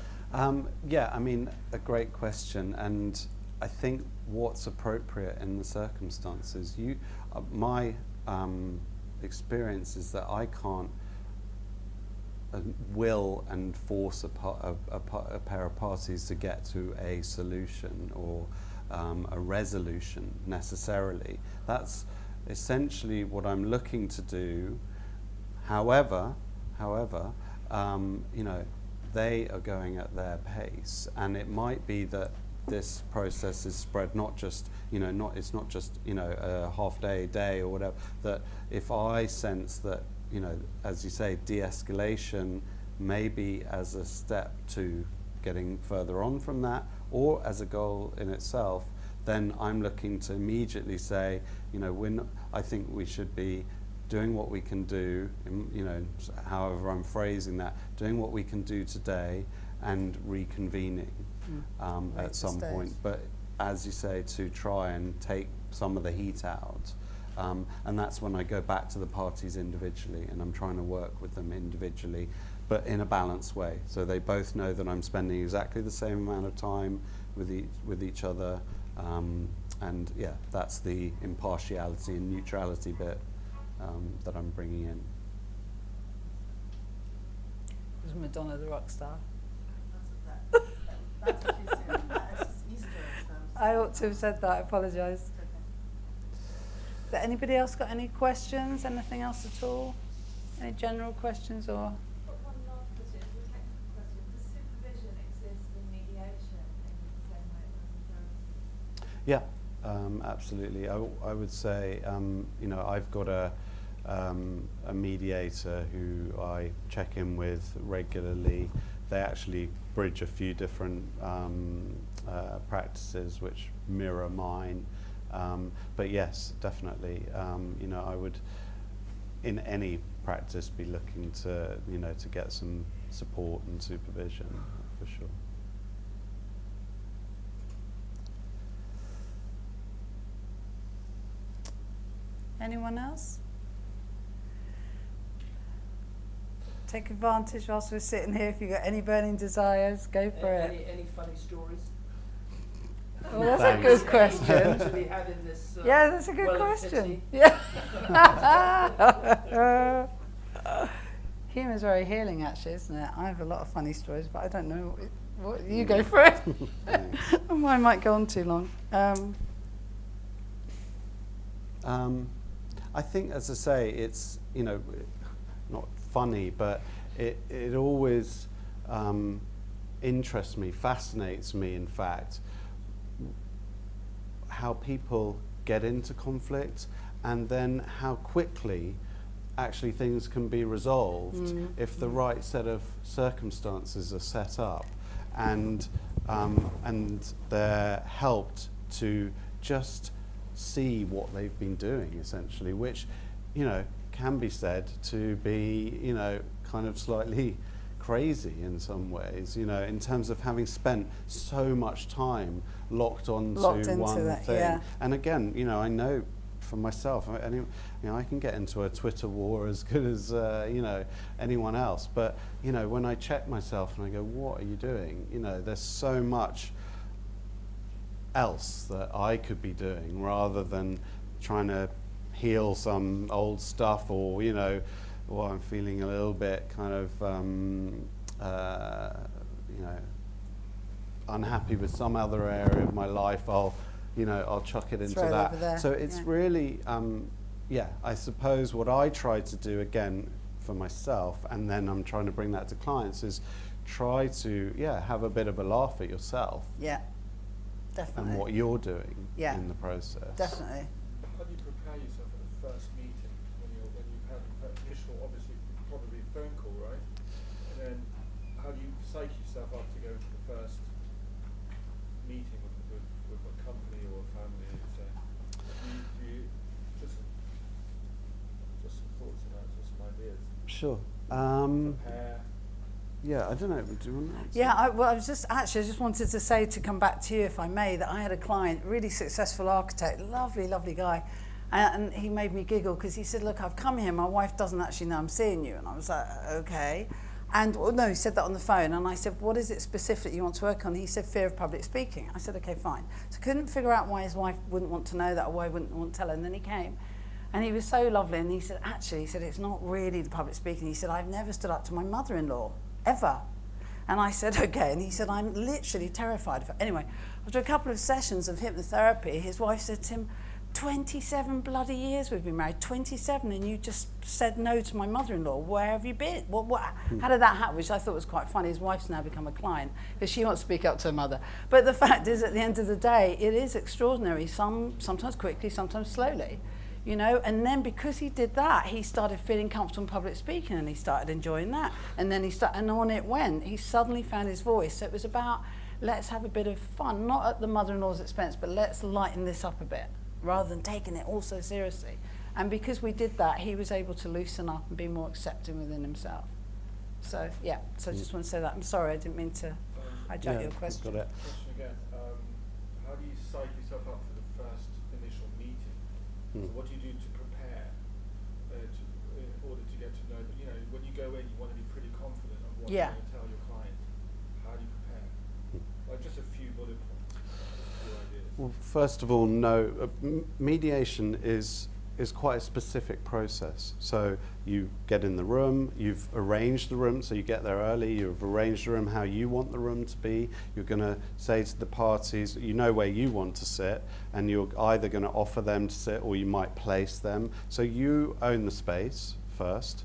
Yeah, I mean, a great question, and I think what's appropriate in the circumstances. My experience is that I can't will and force a pair of parties to get to a solution or a resolution necessarily. That's essentially what I'm looking to do. However, you know, they are going at their pace, and it might be that this process is spread not just, you know, it's not just, you know, a half day or whatever. That if I sense that, you know, as you say, de-escalation maybe as a step to getting further on from that, or as a goal in itself, then I'm looking to immediately say, you know, I think we should be doing what we can do, you know, however I'm phrasing that, doing what we can do today and reconvening at some point. But as you say, to try and take some of the heat out. And that's when I go back to the parties individually, and I'm trying to work with them individually, but in a balanced way. So they both know that I'm spending exactly the same amount of time with each other. And yeah, that's the impartiality and neutrality bit that I'm bringing in. Was Madonna the rock star? That's what she's saying. It's just Easter. So I ought to have said that. I apologise. Anybody else got any questions? Anything else at all? Any general questions or? But one last question, it's a technical question. Does supervision exist in mediation in the same way it does in therapy? Yeah, absolutely. I would say, you know, I've got a mediator who I check in with regularly. They actually bridge a few different practices which mirror mine. But yes, definitely, I would, in any practice, be looking to, to get some support and supervision, for sure. Anyone else? Take advantage whilst we're sitting here. If you've got any burning desires, go for it. Any funny stories? Well, that's Thanks. a good question. Usually had in this, Yeah, that's a good well of question. pity. Yeah. Humour's very healing, actually, isn't it? I have a lot of funny stories, but I don't know what you go for it. Mine might go on too long. I think, as I say, it's, not funny, but it always interests me, fascinates me, in fact, how people get into conflict and then how quickly actually things can be resolved if the right set of circumstances are set up, and they're helped to just see what they've been doing, essentially, which, can be said to be, kind of slightly crazy in some ways, in terms of having spent so much time locked onto one that, thing. yeah. And again, I know for myself, I can get into a Twitter war as good as, anyone else. But, when I check myself and I go, what are you doing? There's so much else that I could be doing rather than trying to heal some old stuff, or I'm feeling a little bit kind of unhappy with some other area of my life. I'll chuck it into Throw it over there, that. So it's yeah. really I suppose what I try to do, again, for myself, and then I'm trying to bring that to clients, is try to have a bit of a laugh at yourself. Yeah, definitely. And what you're doing Yeah. in the process. Definitely. How do you prepare yourself for the first meeting when you've had that initial, obviously probably phone call, right? And then how do you psych yourself up to go into the first meeting with a company or a family? So do you just some thoughts on that, just some ideas. Sure. Prepare. Yeah, I don't know. Do you want to? Yeah, I just wanted to say, to come back to you, if I may, that I had a client, really successful architect, lovely, lovely guy, and he made me giggle because he said, look, I've come here, my wife doesn't actually know I'm seeing you. And I was like, okay. And no, he said that on the phone, and I said, what is it specific you want to work on? He said, fear of public speaking. I said, okay, fine. So I couldn't figure out why his wife wouldn't want to know that, or why he wouldn't want to tell her. And then he came, and he was so lovely, and he said, actually, it's not really the public speaking. He said, I've never stood up to my mother-in-law, ever. And I said, okay. And he said, I'm literally terrified of it. Anyway, after a couple of sessions of hypnotherapy, his wife said to him, 27 bloody years we've been married, 27, and you just said no to my mother-in-law. Where have you been? How did that happen? Which I thought was quite funny. His wife's now become a client because she wants to speak up to her mother. But the fact is, at the end of the day, it is extraordinary, sometimes quickly, sometimes slowly. And then because he did that, he started feeling comfortable in public speaking, and he started enjoying that. And then and on it went. He suddenly found his voice. So it was about, let's have a bit of fun, not at the mother-in-law's expense, but let's lighten this up a bit, rather than taking it all so seriously. And because we did that, he was able to loosen up and be more accepting within himself. So I just want to say that. I'm sorry, I didn't mean to hijack your question. Got it. Question again. How do you psych yourself up for the first initial meeting? So what do you do to prepare in order to get to know that, when you go in, you want to be pretty confident of what you're going to tell your client. How do you prepare? Like just a few bullet points, just a few ideas. Well, first of all, no. Mediation is quite a specific process. So you get in the room, you've arranged the room, so you get there early, you've arranged the room how you want the room to be, you're going to say to the parties, you know where you want to sit, and you're either going to offer them to sit or you might place them. So you own the space first.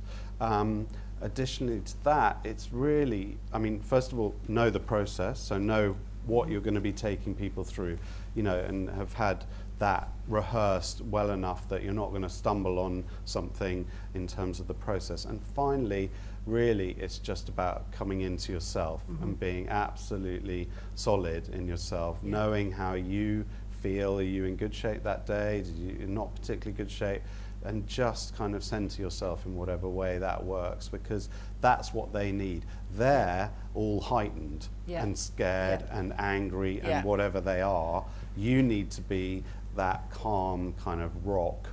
Additionally to that, it's really, first of all, know the process, so know what you're going to be taking people through, and have had that rehearsed well enough that you're not going to stumble on something in terms of the process. And finally, really, it's just about coming into yourself and being absolutely solid in yourself, knowing how you feel. Are you in good shape that day? Did you not particularly good shape? And just kind of center yourself in whatever way that works, because that's what they need. They're all heightened and scared and angry and whatever they are. You need to be that calm kind of rock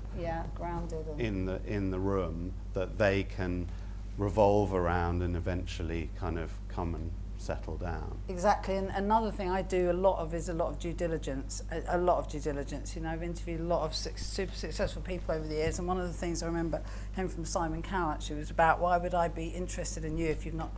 grounded in the room that they can revolve around and eventually kind of come and settle down. Exactly. And another thing I do a lot of is a lot of due diligence. A lot of due diligence. You know, I've interviewed a lot of super successful people over the years, and one of the things I remember came from Simon Cowell, actually, was about why would I be interested in you if you've not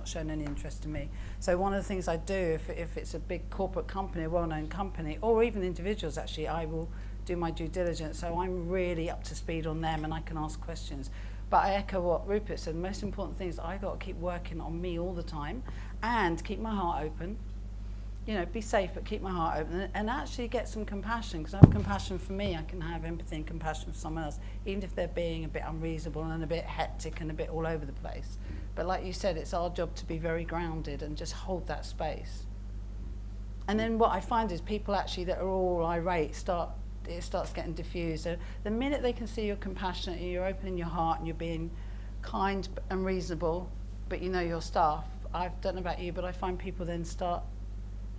shown any interest in me. So one of the things I do, if it's a big corporate company, a well-known company, or even individuals, actually, I will do my due diligence, so I'm really up to speed on them and I can ask questions. But I echo what Rupert said. The most important thing is I got to keep working on me all the time and keep my heart open. You know, be safe, but keep my heart open and actually get some compassion, because I have compassion for me. I can have empathy and compassion for someone else, even if they're being a bit unreasonable and a bit hectic and a bit all over the place. But like you said, it's our job to be very grounded and just hold that space. And then what I find is people actually that are all irate it starts getting diffused. So the minute they can see you're compassionate and you're opening your heart and you're being kind and reasonable, but you know your stuff, I don't know about you, but I find people then start,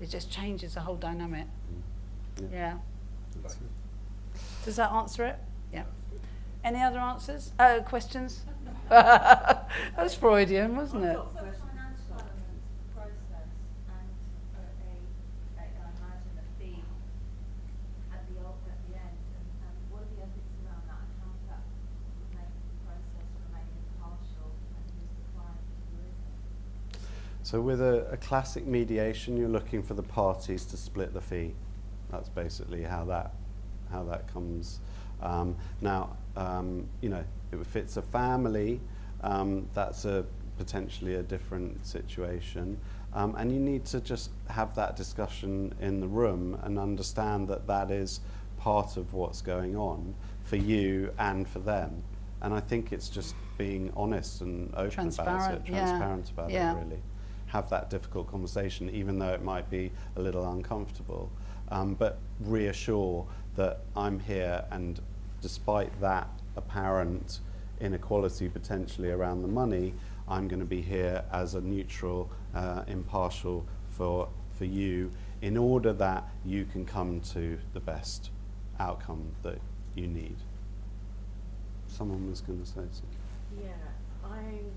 it just changes the whole dynamic. Yeah. Does that answer it? Yeah. Any other answers? Questions? That was Freudian, wasn't it? So financial element, process, and I imagine a fee at the end, and what are the ethics around that, and how does that make the process remain impartial, and who's the client and who isn't? So with a classic mediation, you're looking for the parties to split the fee. That's basically how that comes. You know, if it's a family, that's potentially a different situation. And you need to just have that discussion in the room and understand that that is part of what's going on for you and for them. And I think it's just being honest and open about it, transparent about it, really. Have that difficult conversation, even though it might be a little uncomfortable. But reassure that I'm here, and despite that apparent inequality potentially around the money, I'm going to be here as a neutral, impartial for you, in order that you can come to the best outcome that you need. Someone was going to say something. Yeah, I'm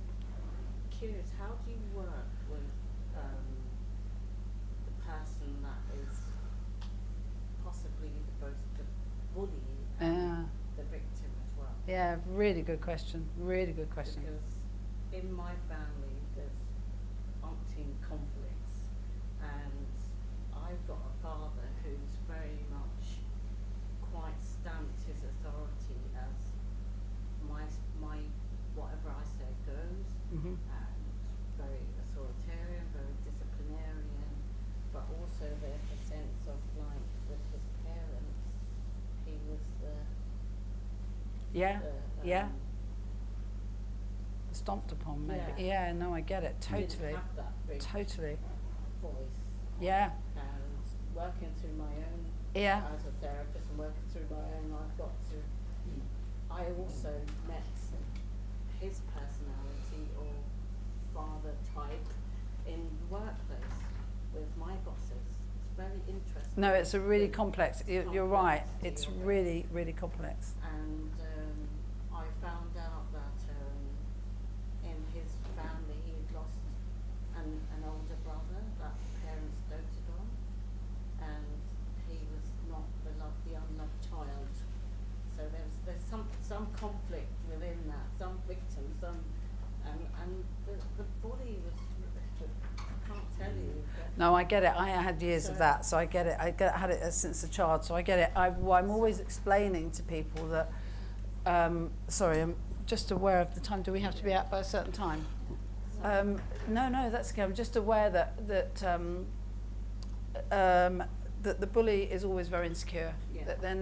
curious, how do you work with the person that is possibly both the bully and the victim as well? Yeah, really good question. Really good question. Because in my family, there's umpteen conflicts, and I've got a father who's very much quite stamped his authority as my whatever I say goes, Mhm. and very authoritarian, very disciplinarian, but also there's a sense of like with his parents, he was the Stomped upon, maybe. Yeah, no, I get it. Totally. didn't have that big Totally. voice. Yeah. And working through my own as a therapist and working through my own, I also met his personality or father type in the workplace with my bosses. It's very interesting. No, it's a really complex. You're right. complexity It's of it. really, really complex. And I found out that in his family he'd lost an older brother that parents doted on, and he was not the unloved child. So there's some conflict within that, some victim, and the bully was, I can't tell you. No, I get it. I had years of that, so I get it. Had it since a child, so I get it. I'm always explaining to people that. Sorry, I'm just aware of the time. Do we have to be out by a certain time? No, that's okay. I'm just aware that that the bully is always very insecure. Yeah. That they're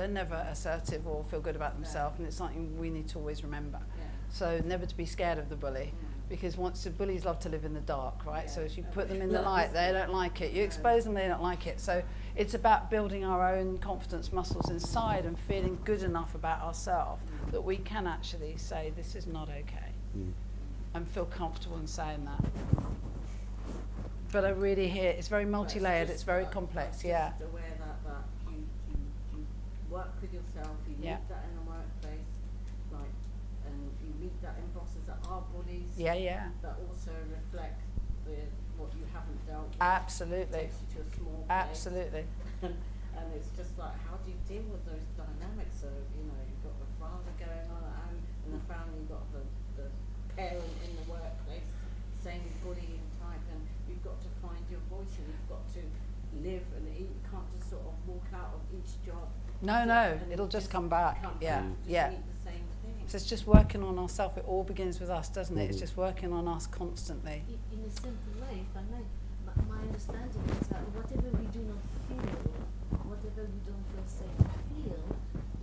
never assertive or feel good about themselves, and it's something we need to always remember. Yeah. So never to be scared of the bully, because once the bullies love to live in the dark, right? Yeah. So as you put them in the Not light, they this- don't like it. You No. expose them, they don't like it. So it's about building our own confidence muscles inside and feeling good enough about ourselves that we can actually say this is not okay, and feel comfortable in saying that. But I really hear it's very multi-layered. It's very complex. Yeah. Just aware that you work with yourself. You Yeah. meet that in the workplace, like, and you meet that in bosses that are bullies. Yeah. Yeah. That also reflect what you haven't dealt with. Absolutely. Takes you to a small place. Absolutely. And it's just like, how do you deal with those dynamics? So, you've got the father going on at home, and the family, you've got the parent in the workplace, same bullying type, and you've got to find your voice, and you've got to live and eat. You can't just sort of walk out of each job. No, and it'll just come back. Yeah. Just Yeah. meet the same thing. So it's just working on ourselves. It all begins with us, doesn't it? It's just working on us constantly. In a simple way, if I may, my understanding is that whatever we do not feel, whatever we don't feel safe to feel,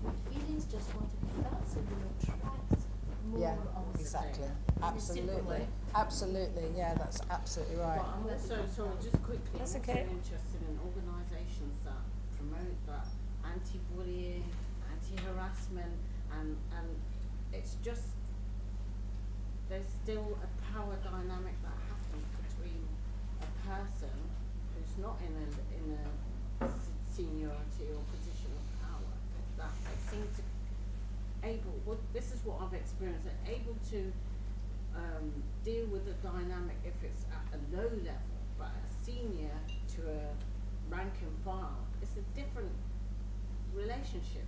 the feelings just want to be felt, so we attract more Yeah, of the exactly. same. In a simple Absolutely. way. Absolutely. Yeah, that's absolutely right. But I'm also, sorry, just quickly, That's I'm okay. also interested in organisations that promote that anti-bullying, anti-harassment, and it's just, there's still a power dynamic that happens between a person who's not in a seniority or position of power, that they seem to this is what I've experienced, they're able to deal with the dynamic if it's at a low level, but a senior to a rank and file, it's a different relationship,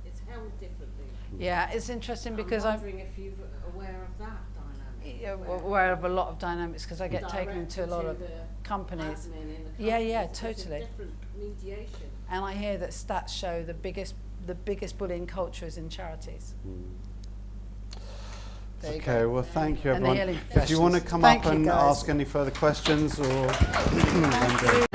it's held differently. Yeah, it's interesting because I'm I'm wondering if you're aware of that dynamic. yeah, where aware of a lot of dynamics because I get taken to a lot of directed to the companies. admin in the Yeah, companies, it's a totally. different mediation. And I hear that stats show the biggest bullying culture is in charities. There you Okay, go. well, thank you, And the everyone. healing If you want to professions. come Thank up you, and guys. ask any further questions or Thank you.